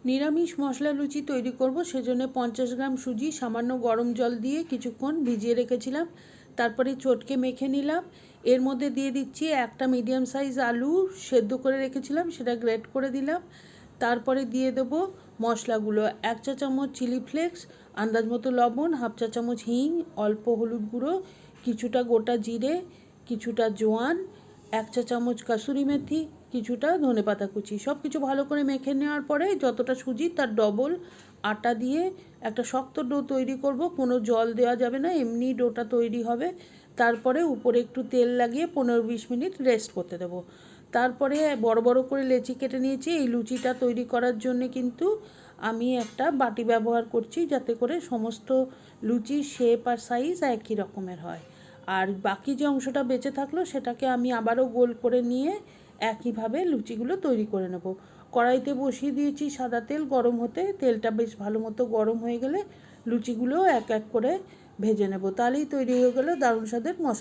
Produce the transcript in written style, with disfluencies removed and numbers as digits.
নিরামিষ মশলা লুচি তৈরি করব, সেজন্য 50 গ্রাম সুজি সামান্য গরম জল দিয়ে কিছুক্ষণ ভিজিয়ে রেখেছিলাম। তারপরে চটকে মেখে নিলাম। এর মধ্যে দিয়ে দিচ্ছি একটা মিডিয়াম সাইজ আলু সেদ্ধ করে রেখেছিলাম, সেটা গ্রেট করে দিলাম। তারপরে দিয়ে দেব মশলাগুলো, 1 চা চামচ চিলি ফ্লেক্স, আন্দাজ মতো লবণ, হাফ চা চামচ হিং, অল্প হলুদ গুঁড়ো, কিছুটা গোটা জিরে, কিছুটা জোয়ান, 1 চা চামচ কাসুরি মেথি, কিছুটা ধনেপাতা কুচি। সব কিছু ভালো করে মেখে নেওয়ার পরে যতটা সুজি তার ডবল আটা দিয়ে একটা শক্ত ডো তৈরি করব। কোনো জল দেওয়া যাবে না, এমনি ডোটা তৈরি হবে। তারপরে উপরে একটু তেল লাগিয়ে 15-20 মিনিট রেস্ট করতে দেবো। তারপরে বড় বড় করে লেচি কেটে নিয়েছি। এই লুচিটা তৈরি করার জন্য কিন্তু আমি একটা বাটি ব্যবহার করছি, যাতে করে সমস্ত লুচির শেপ আর সাইজ একই রকমের হয়। আর বাকি যে অংশটা বেঁচে থাকলো সেটাকে আমি আবারও গোল করে নিয়ে একইভাবে লুচিগুলো তৈরি করে নেব। কড়াইতে বসিয়ে দিয়েছি সাদা তেল গরম হতে। তেলটা বেশ ভালো মতো গরম হয়ে গেলে লুচিগুলো এক এক করে ভেজে নেব। তাহলেই তৈরি হয়ে গেল দারুণ স্বাদের মশলা।